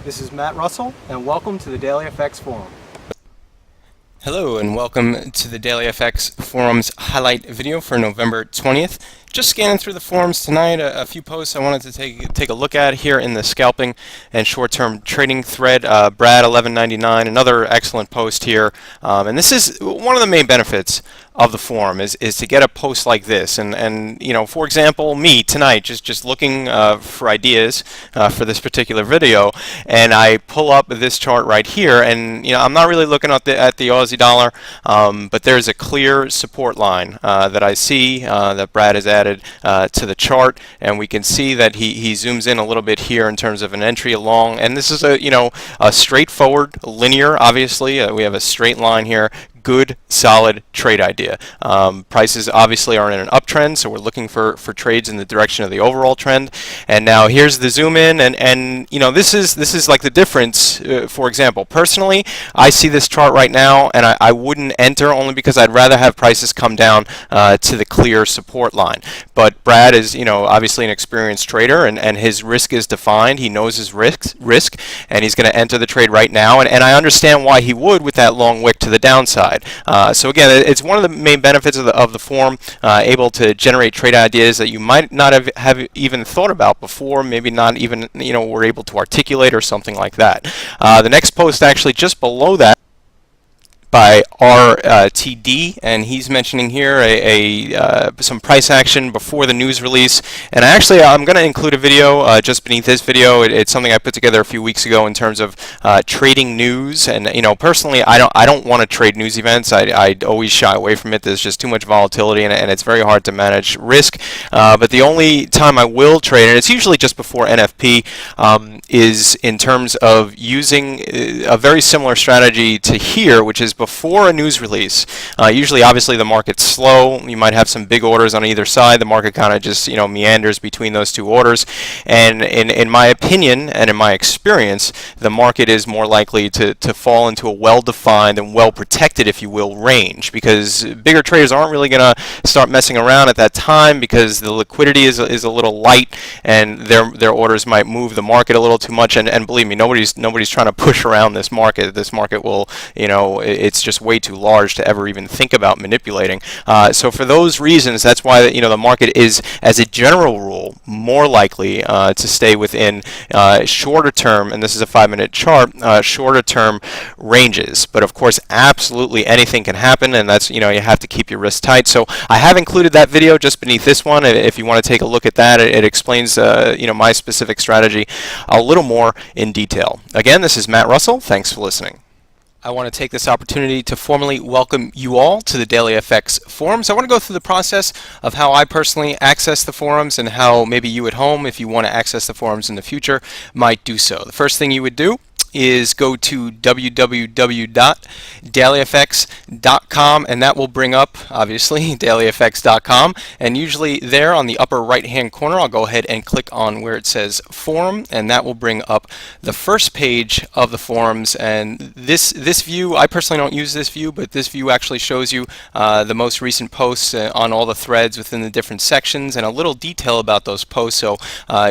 This is Matt Russell, and welcome to the DailyFX Forum. Hello and welcome to the DailyFX Forums highlight video for November 20th. Just scanning through the forums tonight, a few posts I wanted to take a look at here in the scalping and short-term trading thread. Brad 1199, another excellent post here, and this is one of the main benefits of the forum is to get a post like this, and you know, for example, me tonight just looking for ideas for this particular video, and I pull up this chart right here, and you know, I'm not really looking at the Aussie dollar, but there's a clear support line that I see that Brad has added to the chart, and we can see that he zooms in a little bit here in terms of an entry along, and this is a straightforward linear. Obviously, we have a straight line here. Good, solid trade idea. Prices obviously are in an uptrend, so we're looking for trades in the direction of the overall trend. And now here's the zoom in, and you know, this is like the difference. For example, personally, I see this chart right now, and I wouldn't enter only because I'd rather have prices come down to the clear support line. But Brad is, you know, obviously an experienced trader, and his risk is defined. He knows his risk, and he's going to enter the trade right now. And I understand why he would with that long wick to the downside. So again, it's one of the main benefits of the forum, able to generate trade ideas that you might not have even thought about before, maybe not even were able to articulate or something like that. The next post actually just below that, by RTD, and he's mentioning here some price action before the news release. And I'm going to include a video just beneath this video. It's something I put together a few weeks ago in terms of trading news. And you know, personally, I don't want to trade news events. I always shy away from it. There's just too much volatility, and it's very hard to manage risk. But the only time I will trade, and it's usually just before NFP, is in terms of using a very similar strategy to here, which is before a news release. Usually, obviously, the market's slow. You might have some big orders on either side. The market kind of just meanders between those two orders. And in my opinion and in my experience, the market is more likely to fall into a well-defined and well-protected, if you will, range, because bigger traders aren't really going to start messing around at that time because the liquidity is a little light, and their orders might move the market a little too much. And believe me, nobody's trying to push around this market. This market will, it's just way too large to ever even think about manipulating. So for those reasons, that's why the market is, as a general rule, more likely to stay within shorter term, and this is a 5-minute chart, shorter term ranges. But of course, absolutely anything can happen, and that's you have to keep your risk tight. So I have included that video just beneath this one. If you want to take a look at that, it explains my specific strategy a little more in detail. Again, this is Matt Russell. Thanks for listening. I want to take this opportunity to formally welcome you all to the DailyFX forums. I want to go through the process of how I personally access the forums and how maybe you at home, if you want to access the forums in the future, might do so. The first thing you would do is go to www.dailyfx.com, and that will bring up, obviously, dailyfx.com. And usually there on the upper right hand corner, I'll go ahead and click on where it says forum, and that will bring up the first page of the forums. And this view, I personally don't use this view, but this view actually shows you the most recent posts on all the threads within the different sections, and a little detail about those posts, so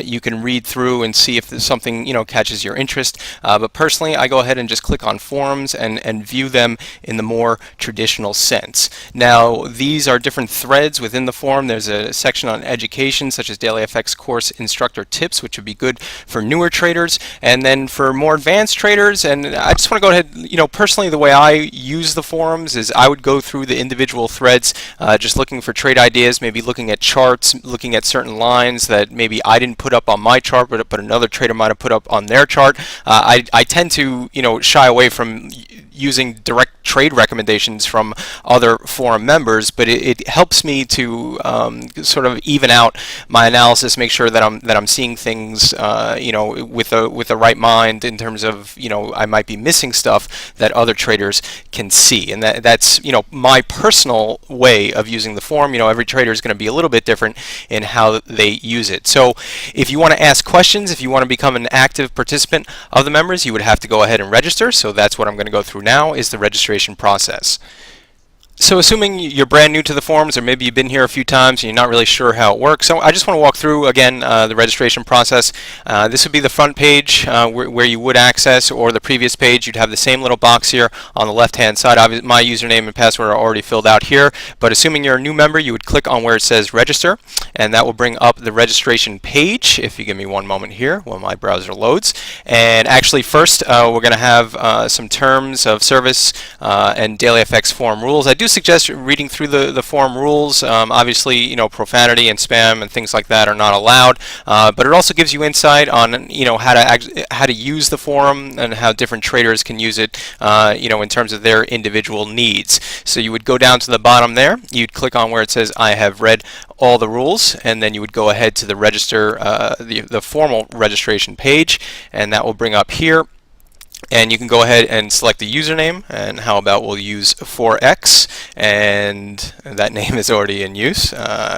you can read through and see if there's something catches your interest. But personally, I go ahead and just click on forums and view them in the more traditional sense. Now, these are different threads within the forum. There's a section on education, such as DailyFX course instructor tips, which would be good for newer traders. And then for more advanced traders, and I just want to go ahead, personally, the way I use the forums is I would go through the individual threads, just looking for trade ideas, maybe looking at charts, looking at certain lines that maybe I didn't put up on my chart, but another trader might have put up on their chart. I tend to, shy away from using direct trade recommendations from other forum members, but it helps me to sort of even out my analysis, make sure that I'm seeing things, with the right mind in terms of, I might be missing stuff that other traders can see, and that's my personal way of using the forum. Every trader is going to be a little bit different in how they use it. So if you want to ask questions, if you want to become an active participant of the members, you would have to go ahead and register. So that's what I'm going to go through now, is the registration process. So assuming you're brand new to the forums, or maybe you've been here a few times and you're not really sure how it works, so I just want to walk through again the registration process. This would be the front page where you would access, or the previous page. You'd have the same little box here on the left-hand side. My username and password are already filled out here, but assuming you're a new member, you would click on where it says register, and that will bring up the registration page. If you give me one moment here while my browser loads. And actually first we're going to have some terms of service and DailyFX forum rules. I do suggest reading through the forum rules. Obviously, profanity and spam and things like that are not allowed, but it also gives you insight on how to use the forum and how different traders can use it in terms of their individual needs. So you would go down to the bottom there, you'd click on where it says I have read all the rules, and then you would go ahead to the register the formal registration page, and that will bring up here. And you can go ahead and select the username, and how about we'll use 4x, and that name is already in use,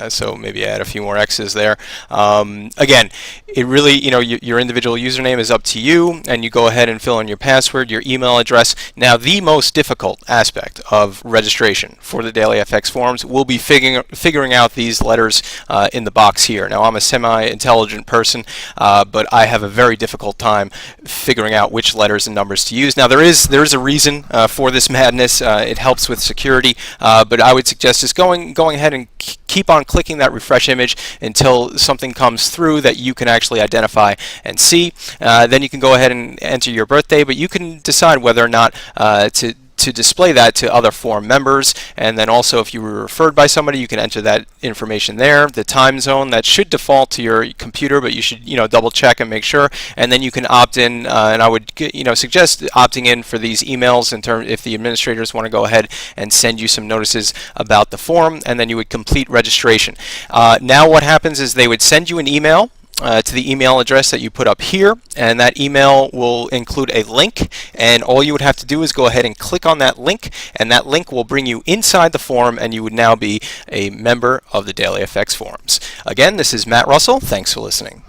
so maybe add a few more x's there. Again, it really, your individual username is up to you, and you go ahead and fill in your password, your email address. Now, the most difficult aspect of registration for the DailyFX forums will be figuring out these letters in the box here. Now, I'm a semi-intelligent person, but I have a very difficult time figuring out which letters and numbers to use. Now there is a reason for this madness. It helps with security, but I would suggest just going ahead and keep on clicking that refresh image until something comes through that you can actually identify and see. Then you can go ahead and enter your birthday, but you can decide whether or not to display that to other forum members. And then also, if you were referred by somebody, you can enter that information there. The time zone, that should default to your computer, but you should double check and make sure. And then you can opt in, and I would suggest opting in for these emails if the administrators want to go ahead and send you some notices about the forum, and then you would complete registration. Now what happens is they would send you an email to the email address that you put up here, and that email will include a link, and all you would have to do is go ahead and click on that link, and that link will bring you inside the forum, and you would now be a member of the DailyFX forums. Again, this is Matt Russell. Thanks for listening.